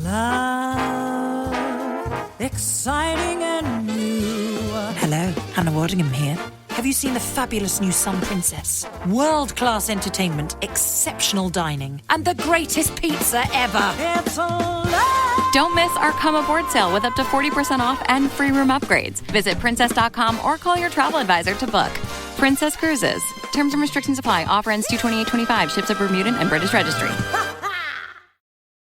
Love, exciting and new. Hello, Hannah Waddingham here. Have you seen the fabulous new Sun Princess? World-class entertainment, exceptional dining, and the greatest pizza ever. It's a love. Don't miss our Come Aboard sale with up to 40% off and free room upgrades. Visit princess.com or call your travel advisor to book. Princess Cruises. Terms and restrictions apply. Offer ends 2/28/25. Ships of Bermudan and British Registry.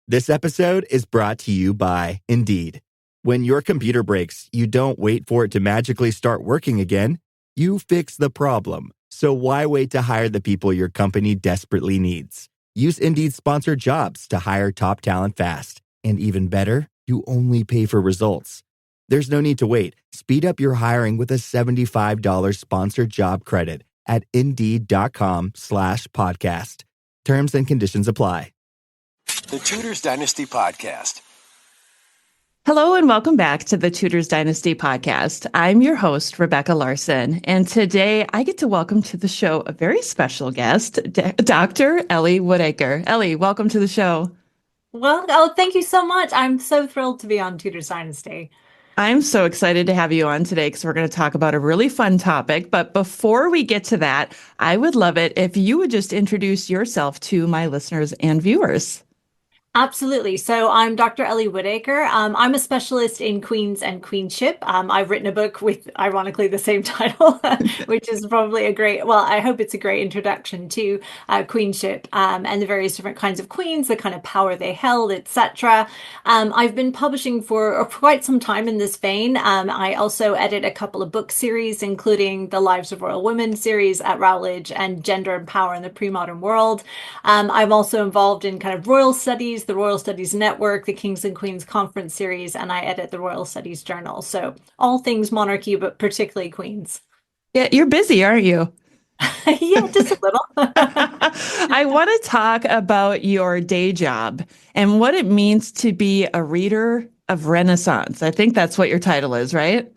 This episode is brought to you by Indeed. When your computer breaks, you don't wait for it to magically start working again. You fix the problem. So why wait to hire the people your company desperately needs? Use Indeed's sponsored jobs to hire top talent fast. And even better, you only pay for results. There's no need to wait. Speed up your hiring with a $75 sponsored job credit at Indeed.com/podcast. Terms and conditions apply. The Tudors Dynasty Podcast. Hello and welcome back to the Tudors Dynasty Podcast. I'm your host, Rebecca Larson, and today I get to welcome to the show a very special guest, Dr. Ellie Woodacre. Ellie, welcome to the show. Well, thank you so much. I'm so thrilled to be on Tudors Dynasty. I'm so excited to have you on today because we're going to talk about a really fun topic. But before we get to that, I would love it if you would just introduce yourself to my listeners and viewers. Absolutely. So I'm Dr. Ellie Woodacre. I'm a specialist in queens and queenship. I've written a book with, ironically, the same title, which is probably I hope it's a great introduction to queenship and the various different kinds of queens, the kind of power they held, etc. I've been publishing for quite some time in this vein. I also edit a couple of book series, including the Lives of Royal Women series at Routledge and Gender and Power in the Pre-Modern World. I'm also involved in kind of royal studies, the Royal Studies Network, the Kings and Queens Conference Series, and I edit the Royal Studies Journal. So all things monarchy, but particularly queens. Yeah, you're busy, aren't you? Yeah, just a little. I want to talk about your day job and what it means to be a reader of Renaissance. I think that's what your title is, right?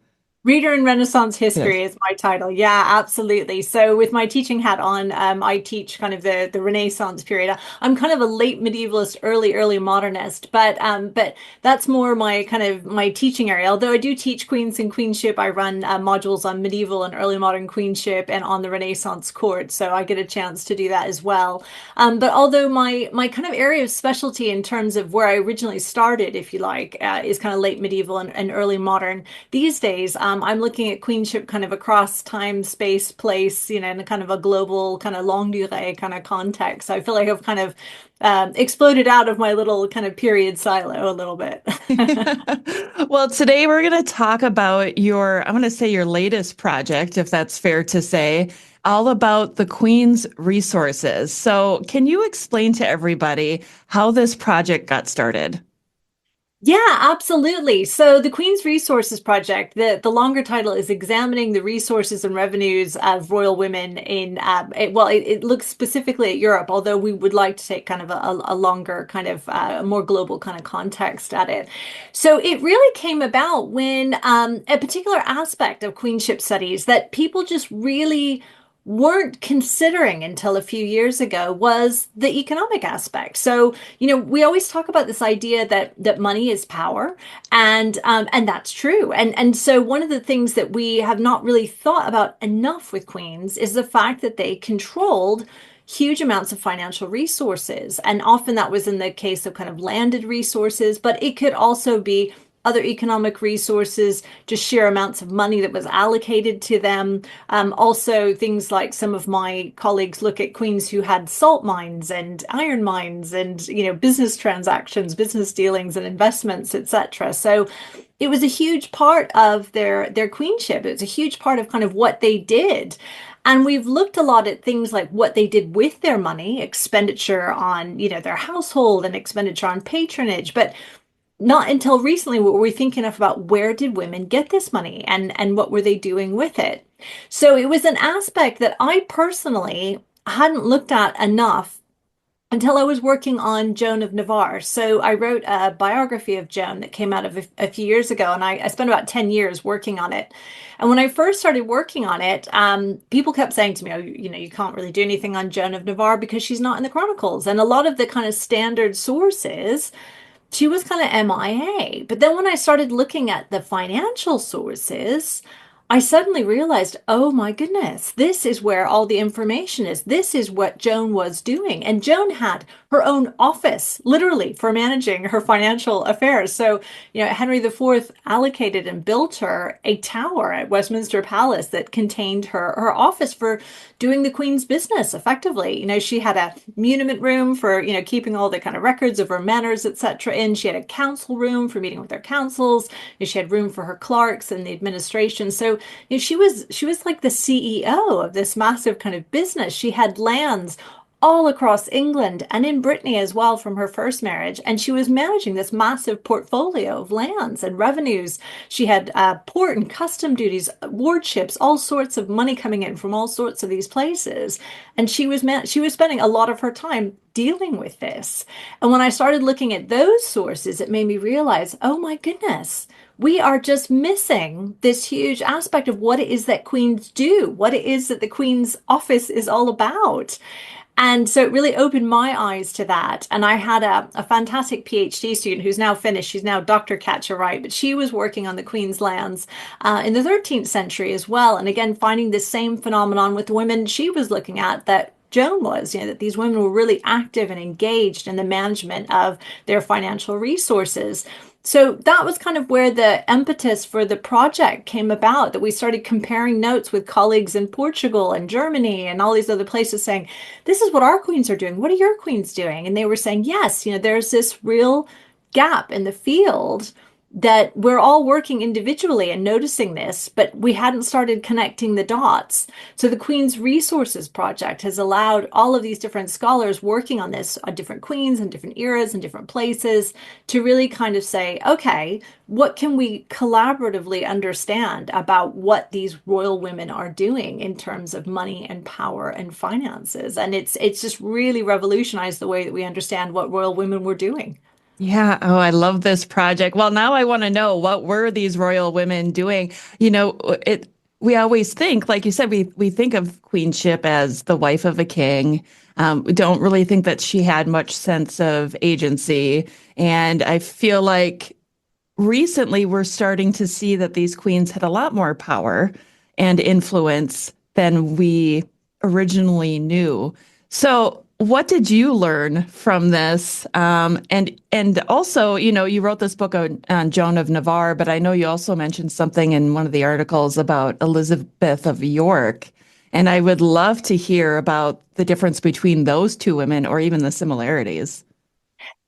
Reader in Renaissance History is my title. Yeah, absolutely. So with my teaching hat on, I teach kind of the Renaissance period. I'm kind of a late medievalist, early modernist, but that's more my kind of my teaching area. Although I do teach queens and queenship, I run modules on medieval and early modern queenship and on the Renaissance court. So I get a chance to do that as well. But although my kind of area of specialty in terms of where I originally started, if you like, is kind of late medieval and early modern, these days, I'm looking at queenship kind of across time, space, place, in a kind of a global kind of longue durée kind of context. So I feel like I've kind of exploded out of my little kind of period silo a little bit. Well, today we're going to talk about your latest project, if that's fair to say, all about the Queen's resources. So can you explain to everybody how this project got started? Yeah, absolutely. So the Queen's Resources Project, the longer title is Examining the Resources and Revenues of Royal Women in, it looks specifically at Europe, although we would like to take kind of a longer kind of more global kind of context at it. So it really came about when a particular aspect of queenship studies that people just really weren't considering until a few years ago was the economic aspect. So, we always talk about this idea that money is power, and that's true. And so one of the things that we have not really thought about enough with queens is the fact that they controlled huge amounts of financial resources. And often that was in the case of kind of landed resources, but it could also be other economic resources, just sheer amounts of money that was allocated to them. Also, things like some of my colleagues look at queens who had salt mines and iron mines and, business transactions, business dealings and investments, etc. So it was a huge part of their queenship. It was a huge part of kind of what they did. And we've looked a lot at things like what they did with their money, expenditure on, their household and expenditure on patronage, but not until recently were we thinking enough about where did women get this money and what were they doing with it. So it was an aspect that I personally hadn't looked at enough until I was working on Joan of Navarre. So I wrote a biography of Joan that came out of a few years ago, and I spent about 10 years working on it. And when I first started working on it, people kept saying to me, oh, you can't really do anything on Joan of Navarre because she's not in the Chronicles. And a lot of the kind of standard sources she was kind of MIA. But then when I started looking at the financial sources, I suddenly realized, oh my goodness, this is where all the information is. This is what Joan was doing. And Joan had her own office, literally, for managing her financial affairs. So, Henry IV allocated and built her a tower at Westminster Palace that contained her office for doing the Queen's business effectively. She had a muniment room for, keeping all the kind of records of her manors, etc. in. She had a council room for meeting with her councils. She had room for her clerks and the administration. So she was like the CEO of this massive kind of business. She had lands all across England and in Brittany as well from her first marriage. And she was managing this massive portfolio of lands and revenues. She had port and custom duties, wardships, all sorts of money coming in from all sorts of these places. And she was spending a lot of her time dealing with this. And when I started looking at those sources, it made me realize, oh my goodness, we are just missing this huge aspect of what it is that queens do, what it is that the Queen's office is all about. And so it really opened my eyes to that. And I had a fantastic PhD student who's now finished. She's now Dr. Katja Wright, but she was working on the Queen's lands in the 13th century as well. And again, finding the same phenomenon with the women she was looking at that Joan was, that these women were really active and engaged in the management of their financial resources. So that was kind of where the impetus for the project came about, that we started comparing notes with colleagues in Portugal and Germany and all these other places saying, this is what our queens are doing. What are your queens doing? And they were saying, yes, there's this real gap in the field that we're all working individually and noticing this, but we hadn't started connecting the dots. So the Queen's Resources Project has allowed all of these different scholars working on this, on different queens and different eras and different places, to really kind of say, okay, what can we collaboratively understand about what these royal women are doing in terms of money and power and finances? And it's just really revolutionized the way that we understand what royal women were doing. Yeah. Oh, I love this project. Well, now I want to know, what were these royal women doing? We always think, like you said, we think of queenship as the wife of a king. We don't really think that she had much sense of agency. And I feel like recently we're starting to see that these queens had a lot more power and influence than we originally knew. So what did you learn from this? And also, you wrote this book on Joan of Navarre, but I know you also mentioned something in one of the articles about Elizabeth of York. And I would love to hear about the difference between those two women, or even the similarities.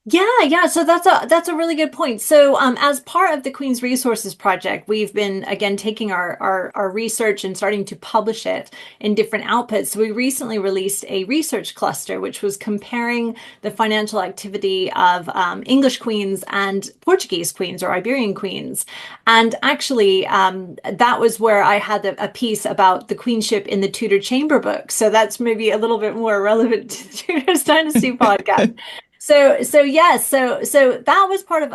Yeah. So that's a really good point. So, as part of the Queen's Resources Project, we've been again taking our research and starting to publish it in different outputs. So we recently released a research cluster, which was comparing the financial activity of English queens and Portuguese queens or Iberian queens. And actually, that was where I had a piece about the queenship in the Tudor Chamber book. So that's maybe a little bit more relevant to the Tudor's Dynasty podcast. So yes, so that was part of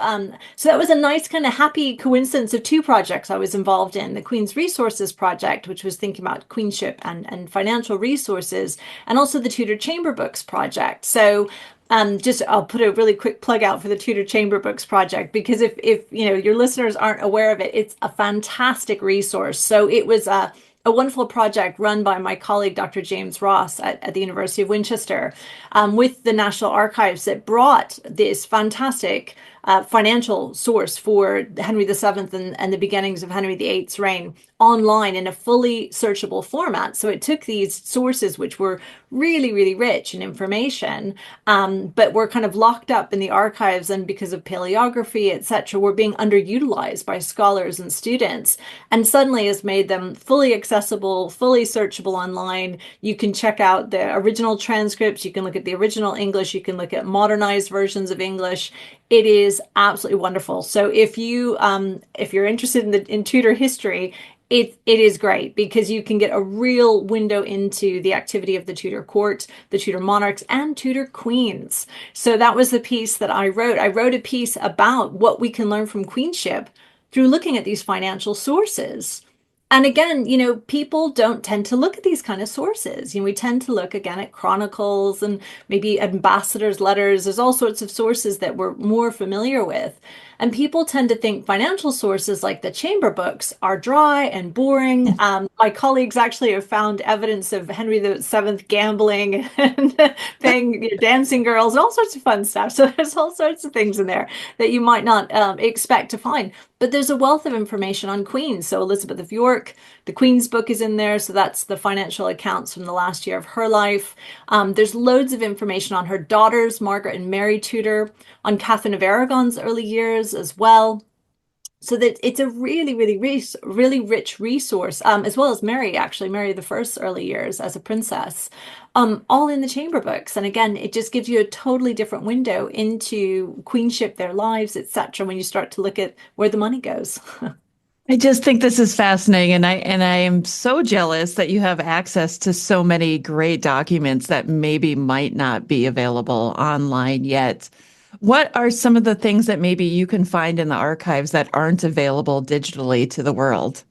so that was a nice kind of happy coincidence of two projects I was involved in: the Queen's Resources Project, which was thinking about queenship and financial resources, and also the Tudor Chamber Books project. So just I'll put a really quick plug out for the Tudor Chamber Books project, because if your listeners aren't aware of it, it's a fantastic resource. So it was a wonderful project run by my colleague, Dr. James Ross at the University of Winchester, with the National Archives, that brought this fantastic financial source for Henry VII and the beginnings of Henry VIII's reign online in a fully searchable format. So it took these sources, which were really, really rich in information, but were kind of locked up in the archives, and because of paleography, etc., were being underutilized by scholars and students, and suddenly has made them fully accessible, fully searchable online. You can check out the original transcripts, you can look at the original English, you can look at modernized versions of English. It is absolutely wonderful. So if you're interested in Tudor history, it is great, because you can get a real window into the activity of the Tudor court, the Tudor monarchs, and Tudor queens. So that was the piece that I wrote. I wrote a piece about what we can learn from queenship through looking at these financial sources. And again, people don't tend to look at these kind of sources. We tend to look again at chronicles and maybe ambassadors' letters. There's all sorts of sources that we're more familiar with. And people tend to think financial sources like the chamber books are dry and boring. My colleagues actually have found evidence of Henry VII gambling and paying dancing girls and all sorts of fun stuff. So there's all sorts of things in there that you might not expect to find. But there's a wealth of information on queens. So Elizabeth of York, the Queen's book is in there. So that's the financial accounts from the last year of her life. There's loads of information on her daughters, Margaret and Mary Tudor, on Catherine of Aragon's early years as well. So that it's a really rich resource, as well as Mary the First's early years as a princess, all in the chamber books. And again, it just gives you a totally different window into queenship, their lives, etc. when you start to look at where the money goes. I just think this is fascinating, and I am so jealous that you have access to so many great documents that maybe might not be available online yet. What are some of the things that maybe you can find in the archives that aren't available digitally to the world?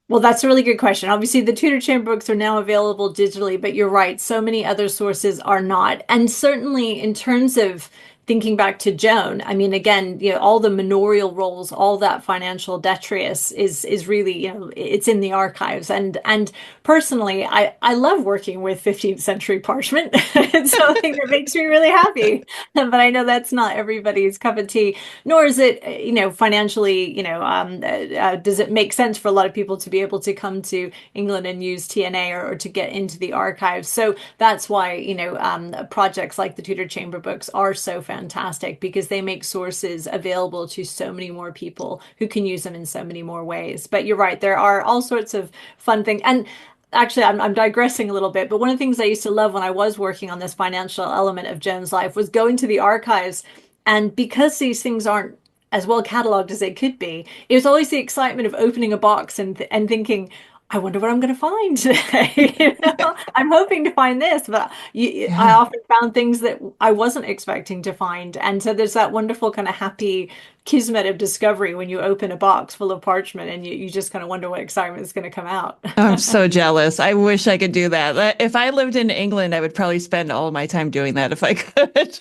Well, that's a really good question. Obviously, the Tudor chamber books are now available digitally, but you're right, so many other sources are not. And certainly in terms of thinking back to Joan, I mean, again, all the manorial rolls, all that financial detritus is really, it's in the archives. And personally, I love working with 15th century parchment. It's something that makes me really happy. But I know that's not everybody's cup of tea, nor is it, financially, does it make sense for a lot of people to be able to come to England and use TNA or to get into the archives. So that's why, projects like the Tudor Chamber books are so fantastic, because they make sources available to so many more people who can use them in so many more ways. But you're right, there are all sorts of fun things. And actually, I'm digressing a little bit, but one of the things I used to love when I was working on this financial element of Joan's life was going to the archives. And because these things aren't as well cataloged as they could be, it was always the excitement of opening a box and thinking, I wonder what I'm going to find today. I'm hoping to find this, but I often found things that I wasn't expecting to find. And so there's that wonderful kind of happy kismet of discovery when you open a box full of parchment and you just kind of wonder what excitement is going to come out. I'm so jealous. I wish I could do that. If I lived in England, I would probably spend all my time doing that if I could.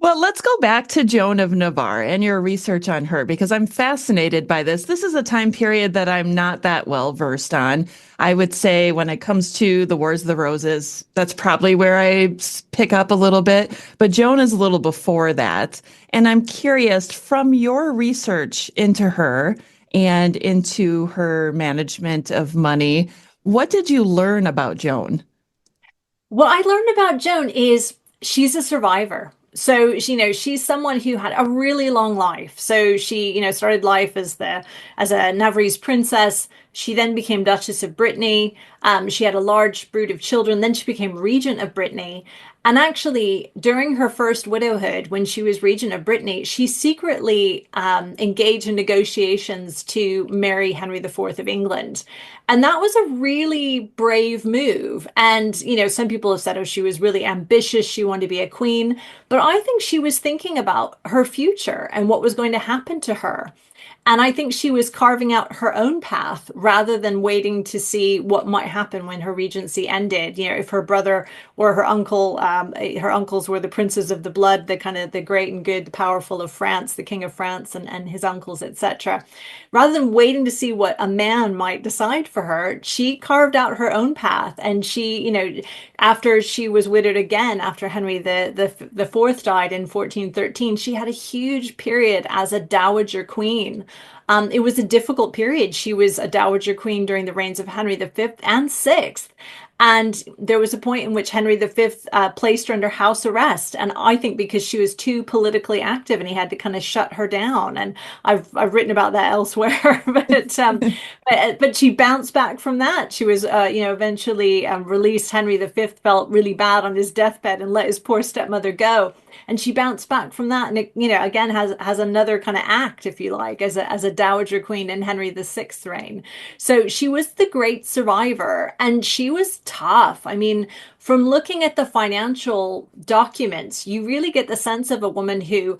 Well, let's go back to Joan of Navarre and your research on her, because I'm fascinated by this. This is a time period that I'm not that well versed on. I would say when it comes to the Wars of the Roses, that's probably where I pick up a little bit. But Joan is a little before that. And I'm curious, from your research into her and into her management of money, what did you learn about Joan? What I learned about Joan is she's a survivor. So, she's someone who had a really long life. So she, started life as a Navarrese princess. She then became Duchess of Brittany. She had a large brood of children. Then she became Regent of Brittany. And actually, during her first widowhood, when she was Regent of Brittany, she secretly engaged in negotiations to marry Henry IV of England. And that was a really brave move. And, some people have said, oh, she was really ambitious. She wanted to be a queen. But I think she was thinking about her future and what was going to happen to her. And I think she was carving out her own path rather than waiting to see what might happen when her regency ended. If her brother or her uncle, her uncles were the princes of the blood, the kind of the great and good, the powerful of France, the king of France and his uncles, etc. Rather than waiting to see what a man might decide for her, she carved out her own path. And she, after she was widowed again, after Henry the Fourth died in 1413, she had a huge period as a dowager queen. It was a difficult period. She was a dowager queen during the reigns of Henry V and VI. And there was a point in which Henry V placed her under house arrest. And I think because she was too politically active and he had to kind of shut her down. And I've written about that elsewhere. but she bounced back from that. She was, eventually released. Henry V felt really bad on his deathbed and let his poor stepmother go. And she bounced back from that, and it, again has another kind of act, if you like, as a dowager queen in Henry VI's reign. So she was the great survivor, and she was tough. I mean, from looking at the financial documents, you really get the sense of a woman who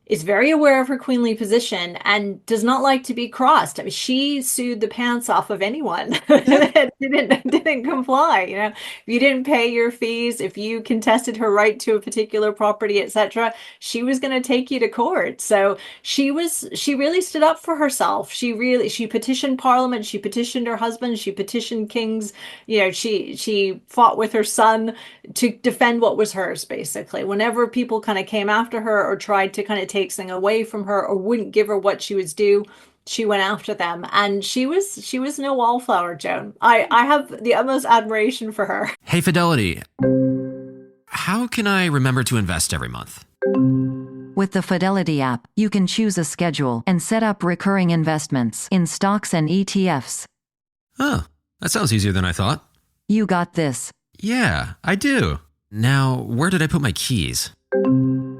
is very aware of her queenly position and does not like to be crossed. I mean, she sued the pants off of anyone that didn't comply. You know, if you didn't pay your fees, if you contested her right to a particular property, etc., she was going to take you to court. So she really stood up for herself. She petitioned Parliament, she petitioned her husband, she petitioned kings. You know, she fought with her son to defend what was hers, basically. Whenever people kind of came after her or tried to kind of take something away from her or wouldn't give her what she was due, she went after them. And she was no wallflower, Joan. I have the utmost admiration for her. Hey, Fidelity. How can I remember to invest every month? With the Fidelity app, you can choose a schedule and set up recurring investments in stocks and ETFs. Oh, that sounds easier than I thought. You got this. Yeah, I do. Now, where did I put my keys?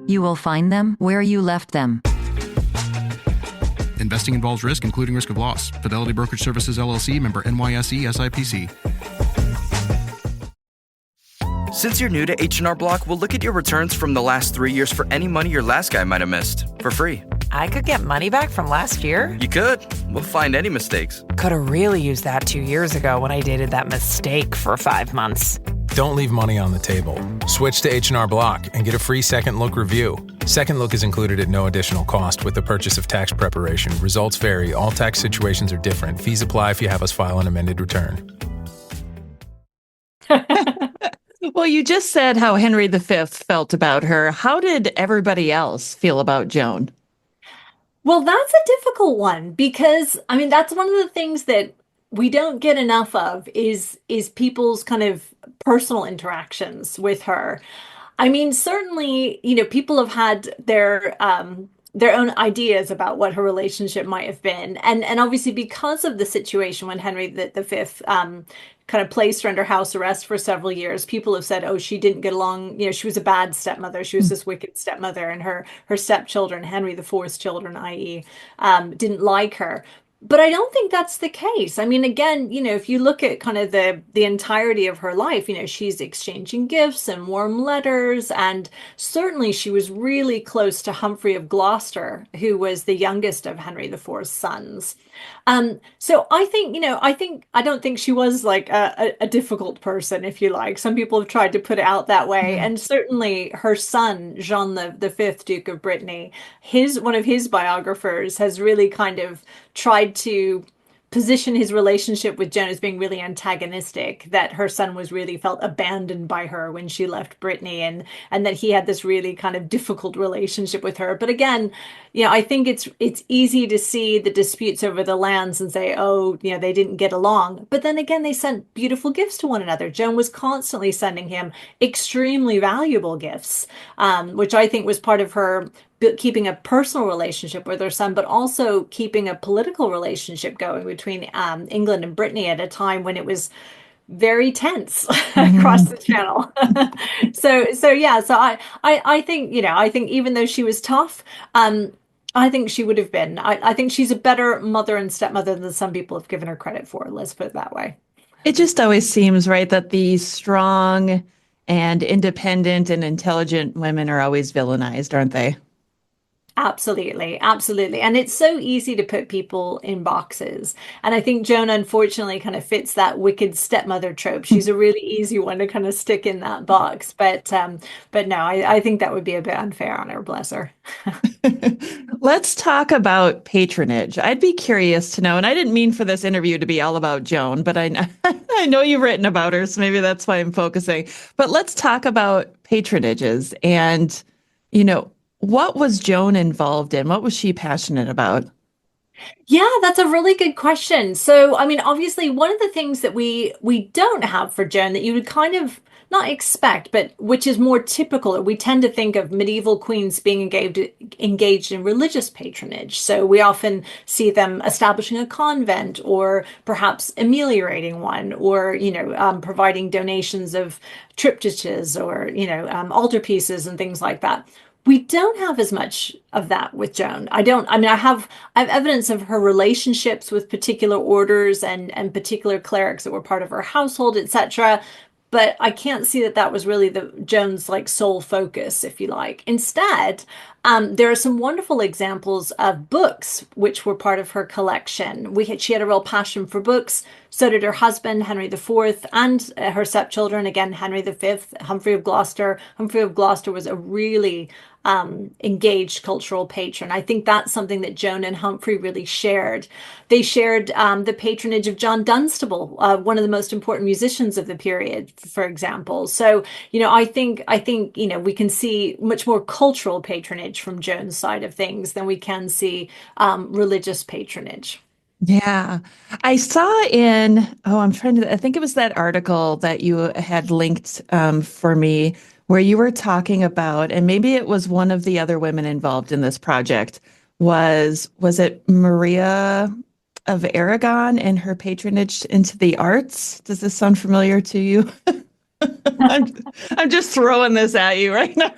You will find them where you left them. Investing involves risk, including risk of loss. Fidelity Brokerage Services, LLC, member NYSE, SIPC. Since you're new to H&R Block, we'll look at your returns from the last 3 years for any money your last guy might have missed, for free. I could get money back from last year? You could. We'll find any mistakes. Could have really used that 2 years ago when I dated that mistake for 5 months. Don't leave money on the table. Switch to H&R Block and get a free Second Look review. Second Look is included at no additional cost with the purchase of tax preparation. Results vary. All tax situations are different. Fees apply if you have us file an amended return. Well, you just said how Henry V felt about her. How did everybody else feel about Joan? Well, that's a difficult one because, I mean, that's one of the things that we don't get enough of is people's kind of personal interactions with her. I mean, certainly, you know, people have had their own ideas about what her relationship might have been, and obviously because of the situation when Henry V kind of placed her under house arrest for several years, people have said, oh, she didn't get along, you know, she was a bad stepmother, she was this wicked stepmother, and her stepchildren, Henry IV's children, i.e., didn't like her. But I don't think that's the case. I mean, again, you know, if you look at kind of the entirety of her life, you know, she's exchanging gifts and warm letters, and certainly she was really close to Humphrey of Gloucester, who was the youngest of Henry IV's sons. So I think, you know, I don't think she was like a difficult person, if you like. Some people have tried to put it out that way. And certainly her son, Jean V, Duke of Brittany, one of his biographers has really kind of tried to position his relationship with Joan as being really antagonistic, that her son was really felt abandoned by her when she left Brittany, and that he had this really kind of difficult relationship with her. But again, you know, I think it's easy to see the disputes over the lands and say, oh, you know, they didn't get along. But then again, they sent beautiful gifts to one another. Joan was constantly sending him extremely valuable gifts, which I think was part of her keeping a personal relationship with her son, but also keeping a political relationship going between England and Brittany at a time when it was very tense across the channel. So I think, you know, I think even though she was tough, I think she would have been. I think she's a better mother and stepmother than some people have given her credit for. Let's put it that way. It just always seems, right, that the strong and independent and intelligent women are always villainized, aren't they? Absolutely, absolutely. And it's so easy to put people in boxes. And I think Joan, unfortunately, kind of fits that wicked stepmother trope. She's a really easy one to kind of stick in that box. But no, I think that would be a bit unfair on her, bless her. Let's talk about patronage. I'd be curious to know, and I didn't mean for this interview to be all about Joan, but I know you've written about her, so maybe that's why I'm focusing. But let's talk about patronages and, you know, what was Joan involved in? What was she passionate about? Yeah, that's a really good question. So, I mean, obviously, one of the things that we don't have for Joan that you would kind of not expect, but which is more typical, we tend to think of medieval queens being engaged in religious patronage. So we often see them establishing a convent, or perhaps ameliorating one, or, you know, providing donations of triptychs, or, you know, altarpieces and things like that. We don't have as much of that with Joan. I have evidence of her relationships with particular orders and particular clerics that were part of her household, etc. but I can't see that that was really the Joan's like sole focus, if you like. Instead, there are some wonderful examples of books which were part of her collection. She had a real passion for books. So did her husband, Henry IV, and her stepchildren, again, Henry V, Humphrey of Gloucester. Humphrey of Gloucester was a really engaged cultural patron. I think that's something that Joan and Humphrey really shared. They shared the patronage of John Dunstable, one of the most important musicians of the period, for example. So, I think, we can see much more cultural patronage from Joan's side of things than we can see religious patronage. Yeah. I saw I think it was that article that you had linked for me where you were talking about, and maybe it was one of the other women involved in this project, was it Maria of Aragon and her patronage into the arts? Does this sound familiar to you? I'm, I'm just throwing this at you right now.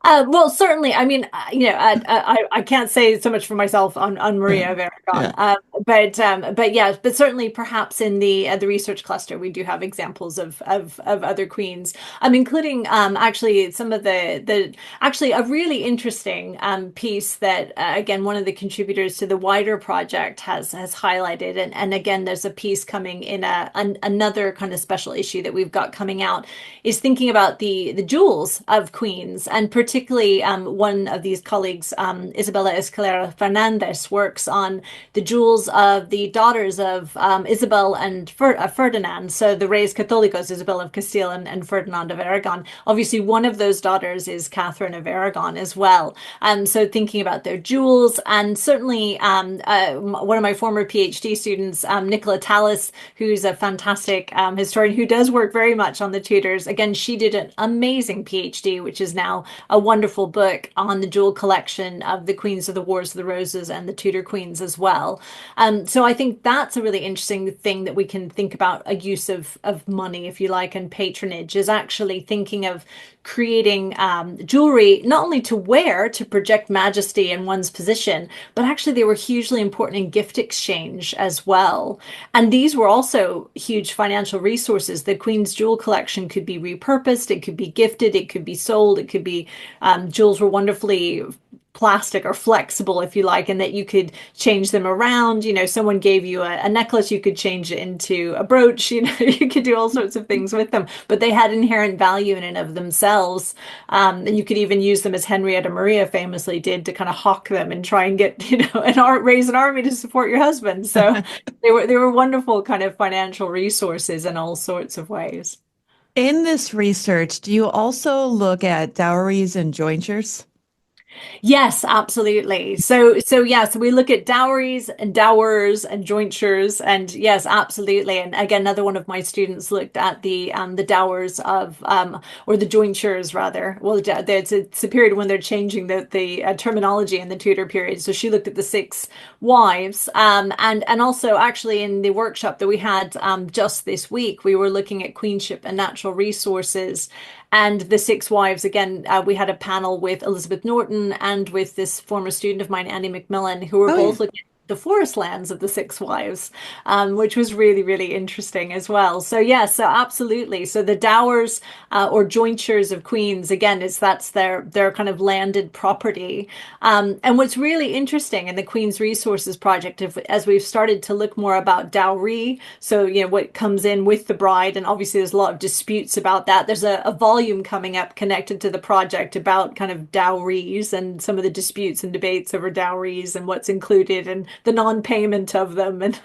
Well, certainly. I mean, I can't say so much for myself on Maria of Aragon, but certainly, perhaps in the research cluster, we do have examples of other queens, including actually some of the actually a really interesting piece that again one of the contributors to the wider project has highlighted, and again there's a piece coming in another kind of special issue that we've got coming out, is thinking about the jewels of queens, and particularly one of these colleagues, Isabella Escalera Fernandez, works on the jewels of the daughters of Isabel and Ferdinand. So the Reyes Católicos, Isabel of Castile and Ferdinand of Aragon. Obviously, one of those daughters is Catherine of Aragon as well. So thinking about their jewels, and certainly one of my former PhD students, Nicola Tallis, who's a fantastic historian who does work very much on the Tudors. Again, she did an amazing PhD, which is now a wonderful book on the jewel collection of the Queens of the Wars of the Roses and the Tudor queens as well. So I think that's a really interesting thing that we can think about, a use of money, if you like, and patronage, is actually thinking of creating jewelry not only to wear to project majesty in one's position, but actually they were hugely important in gift exchange as well. And these were also huge financial resources. The Queen's jewel collection could be repurposed, it could be gifted, it could be sold, it could be jewels were wonderfully plastic or flexible, if you like, and that you could change them around. Someone gave you a necklace, you could change it into a brooch, you could do all sorts of things with them, but they had inherent value in and of themselves. And you could even use them, as Henrietta Maria famously did, to kind of hawk them and try and get, raise an army to support your husband. So they were wonderful kind of financial resources in all sorts of ways. In this research, do you also look at dowries and jointures? Yes, absolutely. So we look at dowries and dowers and jointures, and yes, absolutely. And again, another one of my students looked at the dowers of or the jointures rather. Well, it's a period when they're changing the terminology in the Tudor period. So she looked at the six wives, and also actually in the workshop that we had just this week, we were looking at queenship and natural resources. And the six wives, again, we had a panel with Elizabeth Norton and with this former student of mine, Andy McMillan, who were both looking at the forest lands of the six wives, which was really, really interesting as well. So yes, so absolutely. So the dowers or jointures of queens, again, that's their kind of landed property. And what's really interesting in the Queen's Resources Project, as we've started to look more about dowry, so what comes in with the bride, and obviously there's a lot of disputes about that. There's a volume coming up connected to the project about kind of dowries and some of the disputes and debates over dowries and what's included and the non-payment of them and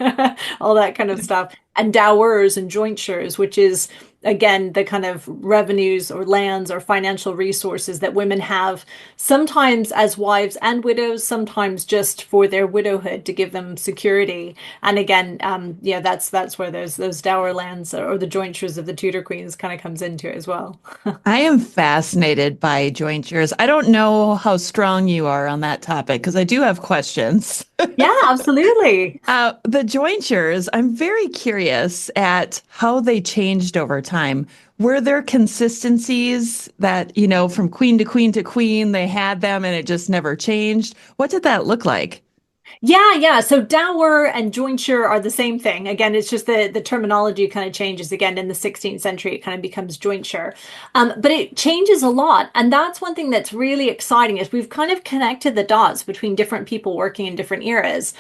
all that kind of stuff, and dowers and jointures, which is again the kind of revenues or lands or financial resources that women have, sometimes as wives and widows, sometimes just for their widowhood to give them security. And again, that's where those dower lands or the jointures of the Tudor queens kind of comes into it as well. I am fascinated by jointures. I don't know how strong you are on that topic because I do have questions. Yeah, absolutely. The jointures, I'm very curious at how they changed over time. Were there consistencies that, from queen to queen to queen, they had them and it just never changed? What did that look like? Yeah. So dower and jointure are the same thing. Again, it's just the terminology kind of changes. Again, in the 16th century, it kind of becomes jointure. But it changes a lot. And that's one thing that's really exciting is we've kind of connected the dots between different people working in different eras.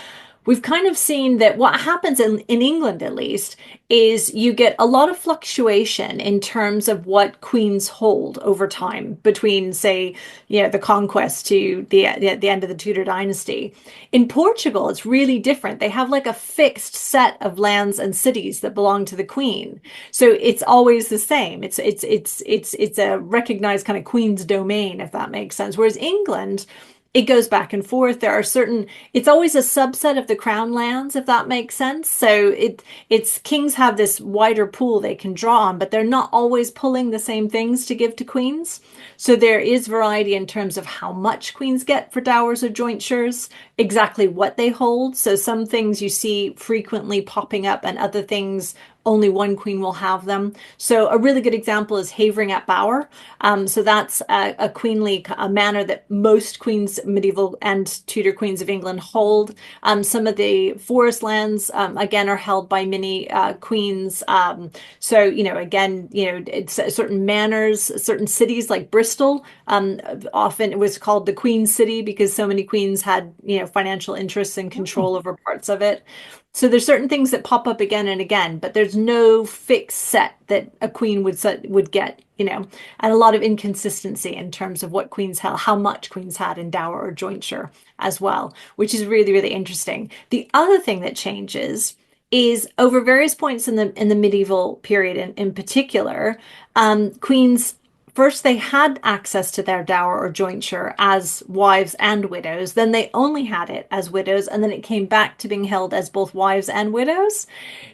We've kind of seen that what happens in England, at least, is you get a lot of fluctuation in terms of what queens hold over time between, say, the conquest to the end of the Tudor dynasty. In Portugal, it's really different. They have like a fixed set of lands and cities that belong to the queen. So it's always the same. It's a recognized kind of queen's domain, if that makes sense. Whereas England, it goes back and forth. There are certain, it's always a subset of the crown lands, if that makes sense. So it's kings have this wider pool they can draw on, but they're not always pulling the same things to give to queens. So there is variety in terms of how much queens get for dowers or jointures, exactly what they hold. So some things you see frequently popping up and other things only one queen will have them. So a really good example is Havering at Bower. So that's a queenly a manor that most queens, medieval and Tudor queens of England hold. Some of the forest lands, again, are held by many queens. So, again, it's certain manors, certain cities like Bristol, often it was called the Queen City because so many queens had, financial interests and control over parts of it. So there's certain things that pop up again and again, but there's no fixed set that a queen would get, and a lot of inconsistency in terms of what queens held, how much queens had in dower or jointure as well, which is really, really interesting. The other thing that changes is over various points in the medieval period in particular, queens first they had access to their dower or jointure as wives and widows. Then they only had it as widows, and then it came back to being held as both wives and widows.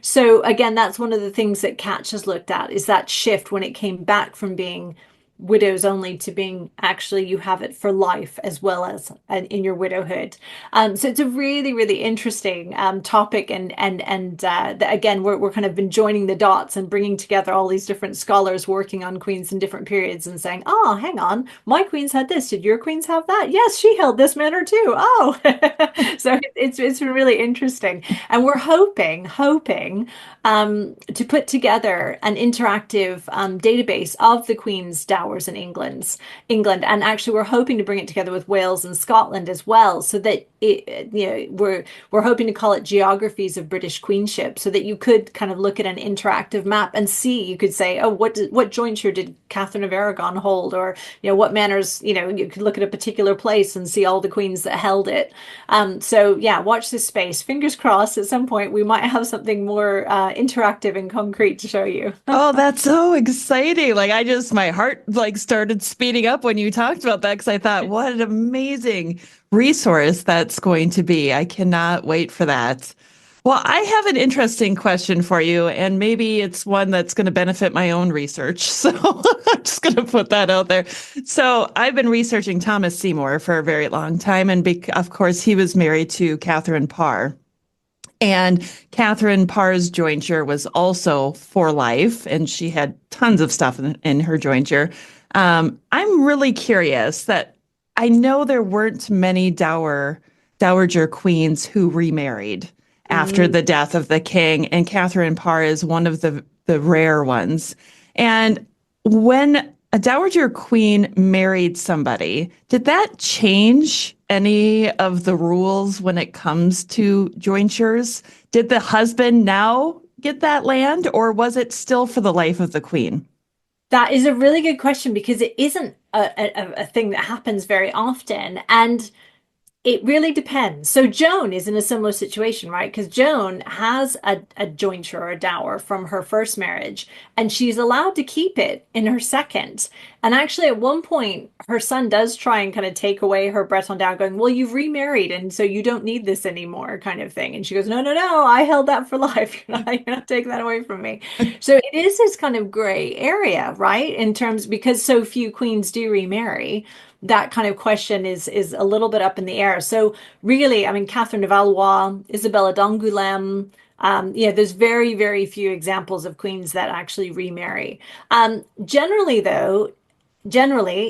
So again, that's one of the things that Catch has looked at is that shift when it came back from being widows only to being actually you have it for life as well as in your widowhood. So it's a really, really interesting topic, and again, we're kind of been joining the dots and bringing together all these different scholars working on queens in different periods and saying, oh, hang on, my queens had this. Did your queens have that? Yes, she held this manor too. Oh, so it's been really interesting, and we're hoping to put together an interactive database of the queen's dower in England, and actually we're hoping to bring it together with Wales and Scotland as well, so that we're hoping to call it Geographies of British Queenship, so that you could kind of look at an interactive map and see. You could say, oh, what jointure did Catherine of Aragon hold, or what manors. You could look at a particular place and see all the queens that held it. So yeah, watch this space. Fingers crossed. At some point, we might have something more interactive and concrete to show you. Oh, that's so exciting. Like my heart started speeding up when you talked about that because I thought, what an amazing resource that's going to be. I cannot wait for that. Well, I have an interesting question for you, and maybe it's one that's going to benefit my own research. So I'm just going to put that out there. So I've been researching Thomas Seymour for a very long time. And of course, he was married to Catherine Parr. And Catherine Parr's jointure was also for life, and she had tons of stuff in her jointure. I'm really curious that I know there weren't many dowager queens who remarried after the death of the king, and Catherine Parr is one of the rare ones. And when a dowager queen married somebody, did that change any of the rules when it comes to jointures? Did the husband now get that land, or was it still for the life of the queen? That is a really good question because it isn't a thing that happens very often. And it really depends. So Joan is in a similar situation, right? Because Joan has a jointure or a dower from her first marriage, and she's allowed to keep it in her second. And actually, at one point, her son does try and kind of take away her Breton dower, going, well, you've remarried, and so you don't need this anymore, kind of thing. And she goes, no, I held that for life. You're not taking that away from me. So it is this kind of gray area, right? In terms, because so few queens do remarry, that kind of question is a little bit up in the air. So really, I mean, Catherine de Valois, Isabella d'Angoulême, there's very, very few examples of queens that actually remarry. Generally,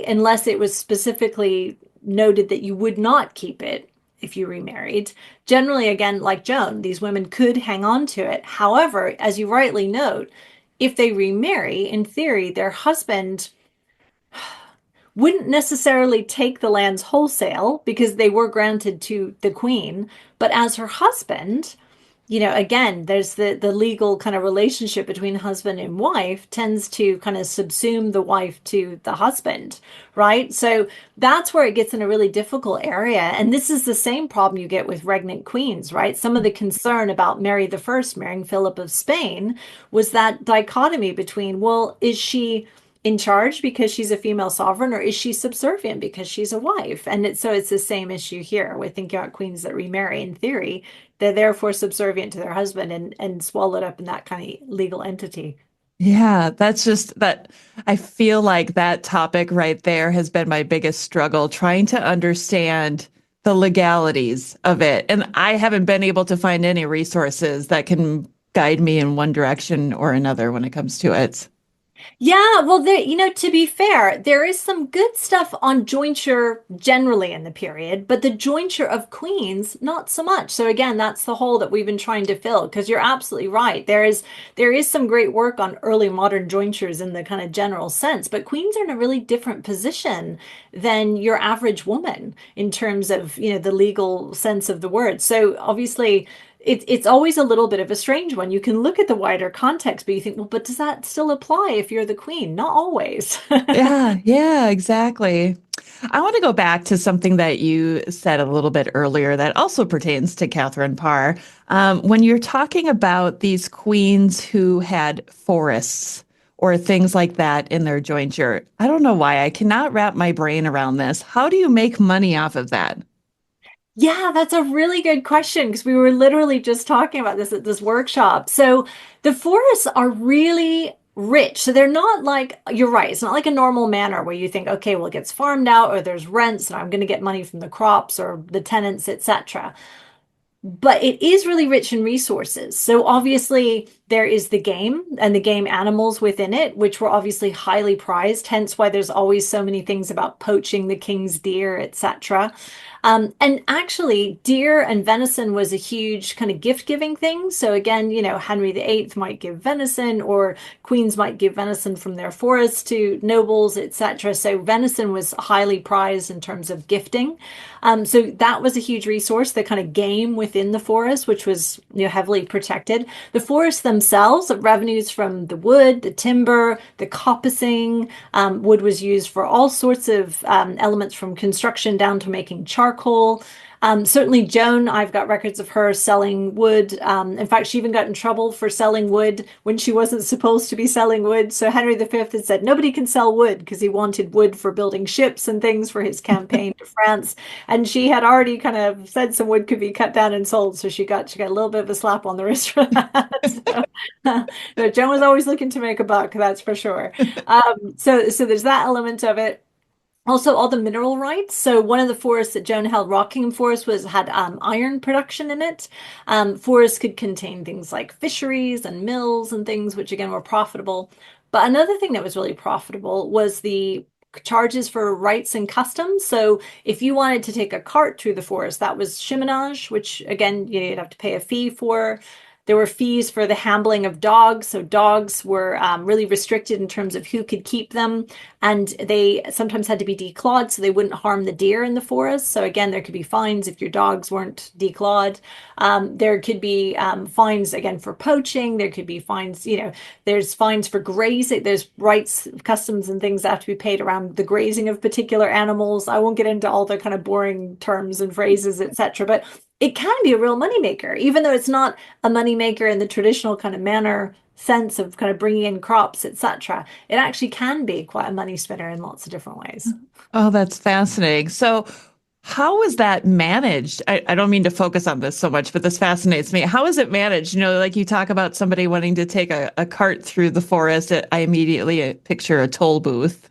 unless it was specifically noted that you would not keep it if you remarried. Generally, again, like Joan, these women could hang on to it. However, as you rightly note, if they remarry, in theory, their husband wouldn't necessarily take the lands wholesale because they were granted to the queen, but as her husband, again, there's the legal kind of relationship between husband and wife tends to kind of subsume the wife to the husband, right? So that's where it gets in a really difficult area. And this is the same problem you get with regnant queens, right? Some of the concern about Mary I marrying Philip of Spain was that dichotomy between, well, is she in charge because she's a female sovereign, or is she subservient because she's a wife? And it's the same issue here with thinking about queens that remarry. In theory, they're therefore subservient to their husband and swallowed up in that kind of legal entity. Yeah, that's just that. I feel like that topic right there has been my biggest struggle, trying to understand the legalities of it. And I haven't been able to find any resources that can guide me in one direction or another when it comes to it. Yeah, well, to be fair, there is some good stuff on jointure generally in the period, but the jointure of queens, not so much. So again, that's the hole that we've been trying to fill, because you're absolutely right. There is some great work on early modern jointures in the kind of general sense, but queens are in a really different position than your average woman in terms of, the legal sense of the word. So obviously, it's always a little bit of a strange one. You can look at the wider context, but you think, well, but does that still apply if you're the queen? Not always. Yeah, exactly. I want to go back to something that you said a little bit earlier that also pertains to Catherine Parr. When you're talking about these queens who had forests or things like that in their jointure, I don't know why I cannot wrap my brain around this. How do you make money off of that? Yeah, that's a really good question, because we were literally just talking about this at this workshop. So the forests are really rich. So they're not like, you're right, it's not like a normal manor where you think, okay, well, it gets farmed out or there's rents and I'm going to get money from the crops or the tenants, etc. But it is really rich in resources. So obviously there is the game and the game animals within it, which were obviously highly prized, hence why there's always so many things about poaching the king's deer, etc. And actually, deer and venison was a huge kind of gift-giving thing. So again, Henry VIII might give venison, or queens might give venison from their forests to nobles, etc. So venison was highly prized in terms of gifting. So that was a huge resource, the kind of game within the forest, which was heavily protected. The forests themselves, revenues from the wood, the timber, the coppicing. Wood was used for all sorts of elements, from construction down to making charcoal. Certainly Joan, I've got records of her selling wood. In fact, she even got in trouble for selling wood when she wasn't supposed to be selling wood. So Henry V had said nobody can sell wood, because he wanted wood for building ships and things for his campaign to France. And she had already kind of said some wood could be cut down and sold. So she got a little bit of a slap on the wrist for that. So Joan was always looking to make a buck, that's for sure. So there's that element of it. Also, all the mineral rights. So one of the forests that Joan held, Rockingham Forest, had iron production in it. Forests could contain things like fisheries and mills and things, which again were profitable. But another thing that was really profitable was the charges for rights and customs. So if you wanted to take a cart through the forest, that was chiminage, which again, you'd have to pay a fee for. There were fees for the handling of dogs. So dogs were really restricted in terms of who could keep them. And they sometimes had to be declawed so they wouldn't harm the deer in the forest. So again, there could be fines if your dogs weren't declawed. There could be fines, again, for poaching. There could be fines, there's fines for grazing. There's rights, customs, and things that have to be paid around the grazing of particular animals. I won't get into all the kind of boring terms and phrases, etc. But it can be a real moneymaker, even though it's not a moneymaker in the traditional kind of manner sense of kind of bringing in crops, etc. It actually can be quite a money spinner in lots of different ways. Oh, that's fascinating. So how is that managed? I don't mean to focus on this so much, but this fascinates me. How is it managed? Like you talk about somebody wanting to take a cart through the forest. I immediately picture a toll booth.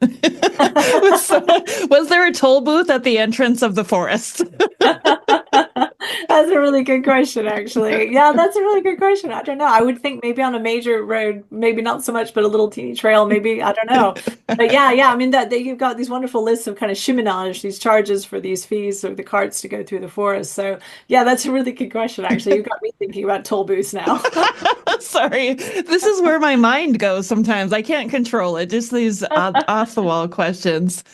Was there a toll booth at the entrance of the forest? That's That's a really good question, actually. Yeah, that's a really good question. I don't know. I would think maybe on a major road, maybe not so much, but a little teeny trail, maybe. I don't know. But yeah. I mean, that you've got these wonderful lists of kind of cheminage, these charges for these fees of the carts to go through the forest. So yeah, that's a really good question, actually. You've got me thinking about toll booths now. Sorry. This is where my mind goes sometimes. I can't control it. Just these off the wall questions.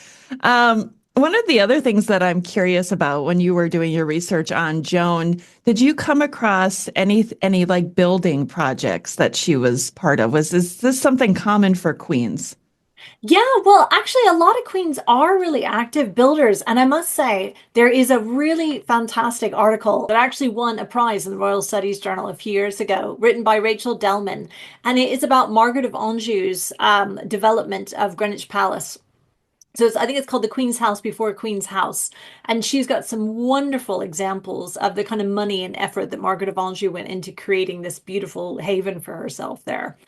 One of the other things that I'm curious about when you were doing your research on Joan, did you come across any like building projects that she was part of? Is this something common for queens? Yeah, well, actually, a lot of queens are really active builders. And I must say, there is a really fantastic article that actually won a prize in the Royal Studies Journal a few years ago, written by Rachel Delman. And it is about Margaret of Anjou's development of Greenwich Palace. So I think it's called The Queen's House Before Queen's House. And she's got some wonderful examples of the kind of money and effort that Margaret of Anjou went into creating this beautiful haven for herself there.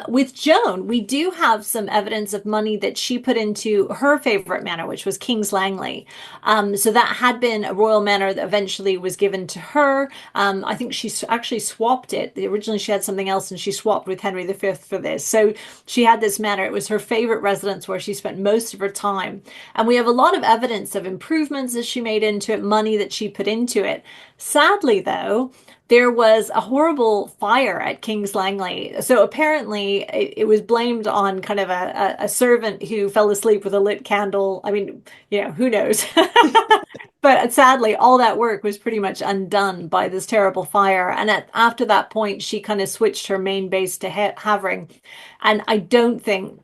With Joan, we do have some evidence of money that she put into her favorite manor, which was King's Langley. So that had been a royal manor that eventually was given to her. I think she actually swapped it. Originally, she had something else and she swapped with Henry V for this. So she had this manor. It was her favorite residence where she spent most of her time. And we have a lot of evidence of improvements that she made into it, money that she put into it. Sadly, though, there was a horrible fire at King's Langley. So apparently it was blamed on kind of a servant who fell asleep with a lit candle. I mean, who knows? But sadly, all that work was pretty much undone by this terrible fire. And after that point, she kind of switched her main base to Havering. And I don't think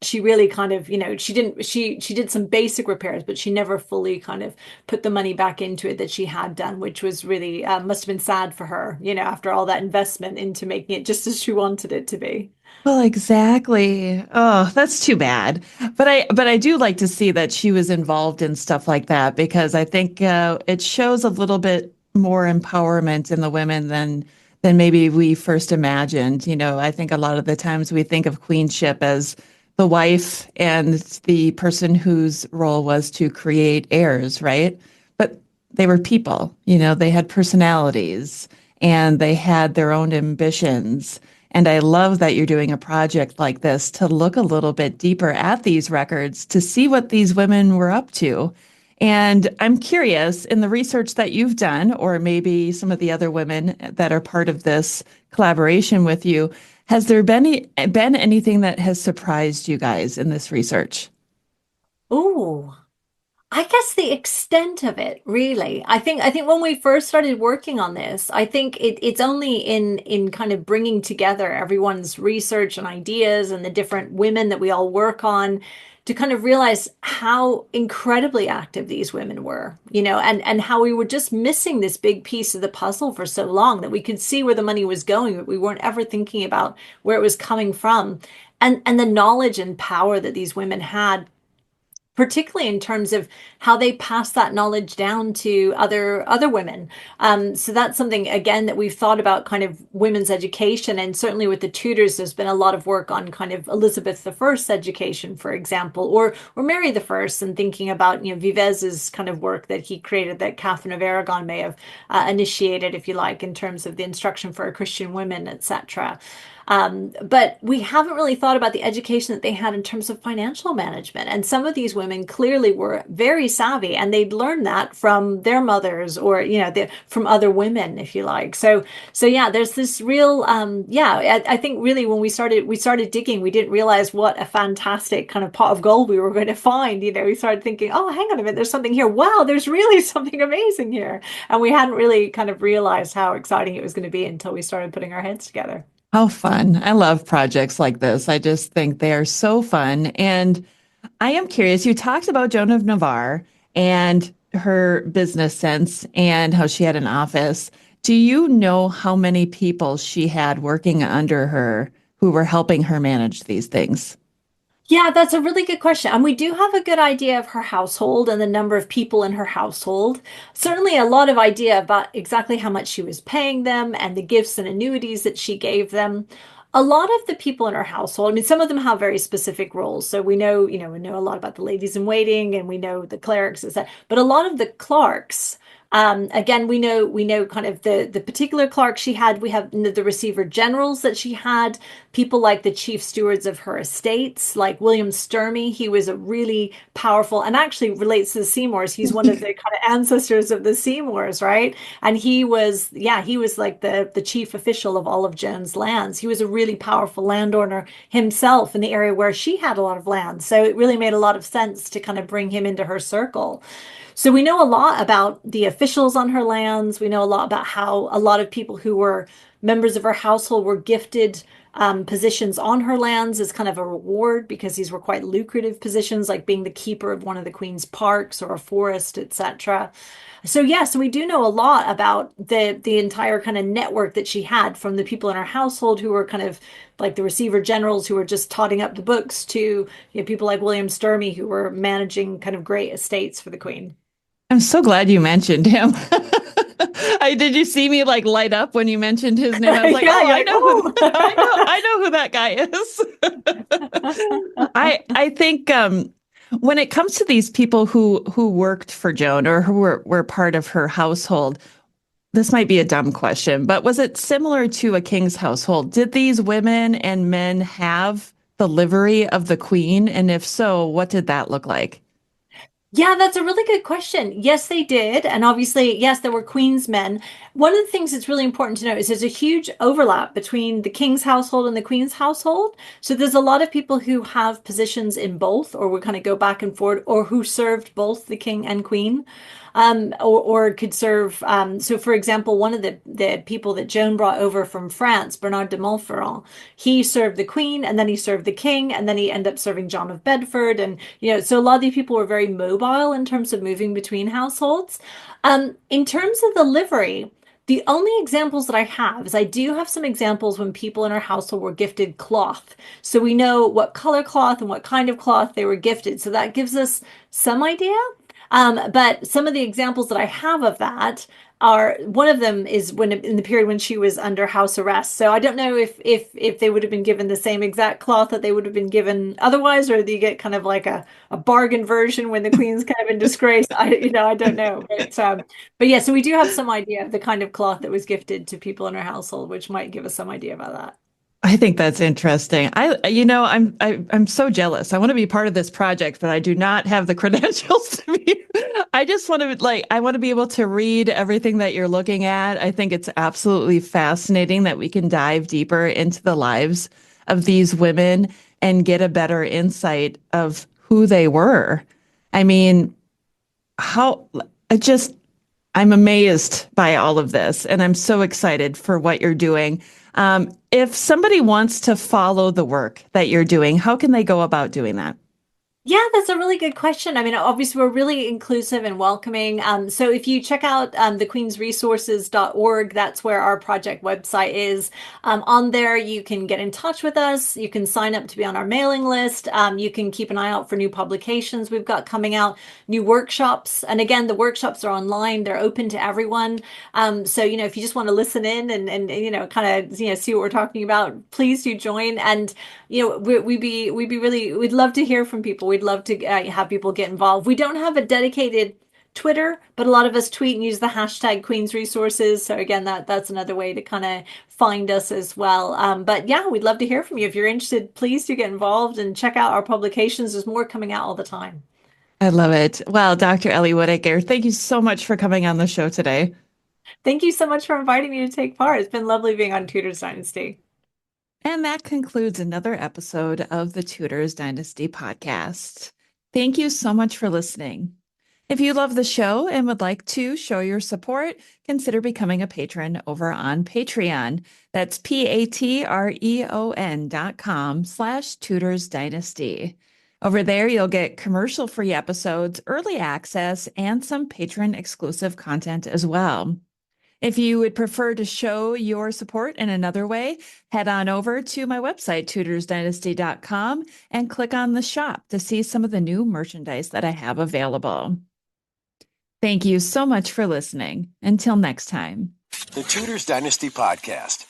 she really kind of, she did some basic repairs, but she never fully kind of put the money back into it that she had done, which was really must have been sad for her, after all that investment into making it just as she wanted it to be. Well, exactly. Oh, that's too bad. But I do like to see that she was involved in stuff like that because I think it shows a little bit more empowerment in the women than maybe we first imagined. I think a lot of the times we think of queenship as the wife and the person whose role was to create heirs, right? But they were people, they had personalities and they had their own ambitions. And I love that you're doing a project like this to look a little bit deeper at these records to see what these women were up to. And I'm curious, in the research that you've done, or maybe some of the other women that are part of this collaboration with you, has there been anything that has surprised you guys in this research? Oh, I guess the extent of it, really. I think when we first started working on this, I think it's only in kind of bringing together everyone's research and ideas and the different women that we all work on to kind of realize how incredibly active these women were, and how we were just missing this big piece of the puzzle for so long that we could see where the money was going, but we weren't ever thinking about where it was coming from. And the knowledge and power that these women had, particularly in terms of how they pass that knowledge down to other women. So that's something, again, that we've thought about kind of women's education. And certainly with the Tudors, there's been a lot of work on kind of Elizabeth I's education, for example, or Mary I, and thinking about, Vives's kind of work that he created that Catherine of Aragon may have initiated, if you like, in terms of the instruction for Christian women, etc. But we haven't really thought about the education that they had in terms of financial management. And some of these women clearly were very savvy and they'd learned that from their mothers or, from other women, if you like. So yeah, there's this real, I think really when we started digging, we didn't realize what a fantastic kind of pot of gold we were going to find. We started thinking, oh, hang on a minute, there's something here. Wow, there's really something amazing here. And we hadn't really kind of realized how exciting it was going to be until we started putting our heads together. How fun. I love projects like this. I just think they are so fun. And I am curious, you talked about Joan of Navarre and her business sense and how she had an office. Do you know how many people she had working under her who were helping her manage these things? Yeah, that's a really good question. And we do have a good idea of her household and the number of people in her household. Certainly a lot of idea about exactly how much she was paying them and the gifts and annuities that she gave them. A lot of the people in her household, I mean, some of them have very specific roles. So we know a lot about the ladies in waiting and we know the clerics, etc. But a lot of the clerks Again, we know kind of the particular clerk she had. We have the receiver generals that she had, people like the chief stewards of her estates, like William Sturmey. He was a really powerful, and actually relates to the Seymours. He's one of the kind of ancestors of the Seymours, right? And he was like the chief official of all of Joan's lands. He was a really powerful landowner himself in the area where she had a lot of land. So it really made a lot of sense to kind of bring him into her circle. So we know a lot about the officials on her lands. We know a lot about how a lot of people who were members of her household were gifted positions on her lands as kind of a reward, because these were quite lucrative positions, like being the keeper of one of the queen's parks or a forest, etc. So yeah, so we do know a lot about the entire kind of network that she had, from the people in her household who were kind of like the receiver generals who were just totting up the books, to people like William Sturmey who were managing kind of great estates for the queen. I'm so glad you mentioned him. Did you see me like light up when you mentioned his name? I was like, Yeah, oh, I know who that guy is. I think when it comes to these people who worked for Joan or who were part of her household, this might be a dumb question, but was it similar to a king's household? Did these women and men have the livery of the queen? And if so, what did that look like? Yeah, that's a really good question. Yes, they did. And obviously, yes, there were Queen's men. One of the things that's really important to note is there's a huge overlap between the King's household and the Queen's household. So there's a lot of people who have positions in both, or would kind of go back and forth, or who served both the King and Queen. Or could serve. So, for example, one of the people that Joan brought over from France, Bernard de Montferrand, he served the Queen, and then he served the King, and then he ended up serving John of Bedford. And, so a lot of these people were very mobile in terms of moving between households. In terms of the livery, the only examples that I have is I do have some examples when people in our household were gifted cloth. So we know what color cloth and what kind of cloth they were gifted. So that gives us some idea. But some of the examples that I have of that are, one of them is when in the period when she was under house arrest. So I don't know if they would have been given the same exact cloth that they would have been given otherwise, or do you get kind of like a bargain version when the queen's kind of in disgrace? I don't know. But yeah, so we do have some idea of the kind of cloth that was gifted to people in her household, which might give us some idea about that. I think that's interesting. I'm so jealous. I want to be part of this project, but I do not have the credentials to be. I just want to I want to be able to read everything that you're looking at. I think it's absolutely fascinating that we can dive deeper into the lives of these women and get a better insight of who they were. I mean, I'm amazed by all of this, and I'm so excited for what you're doing. If somebody wants to follow the work that you're doing, how can they go about doing that? Yeah, that's a really good question. I mean, obviously, we're really inclusive and welcoming. So if you check out thequeensresources.org, that's where our project website is. On there, you can get in touch with us. You can sign up to be on our mailing list. You can keep an eye out for new publications we've got coming out, new workshops. And again, the workshops are online. They're open to everyone. So, if you just want to listen in and kind of, see what we're talking about, please do join. And, we'd love to hear from people. We'd love to have people get involved. We don't have a dedicated Twitter, but a lot of us tweet and use the hashtag Queen's Resources. So again, that's another way to kind of find us as well. But yeah, we'd love to hear from you. If you're interested, please do get involved and check out our publications. There's more coming out all the time. I love it. Well, Dr. Ellie Woodacre, thank you so much for coming on the show today. Thank you so much for inviting me to take part. It's been lovely being on Tudors Dynasty. And that concludes another episode of the Tudors Dynasty podcast. Thank you so much for listening. If you love the show and would like to show your support, consider becoming a patron over on Patreon. That's patreon.com/Tudors Dynasty. Over there, you'll get commercial-free episodes, early access, and some patron-exclusive content as well. If you would prefer to show your support in another way, head on over to my website, tudorsdynasty.com, and click on the shop to see some of the new merchandise that I have available. Thank you so much for listening. Until next time. The Tudors Dynasty Podcast.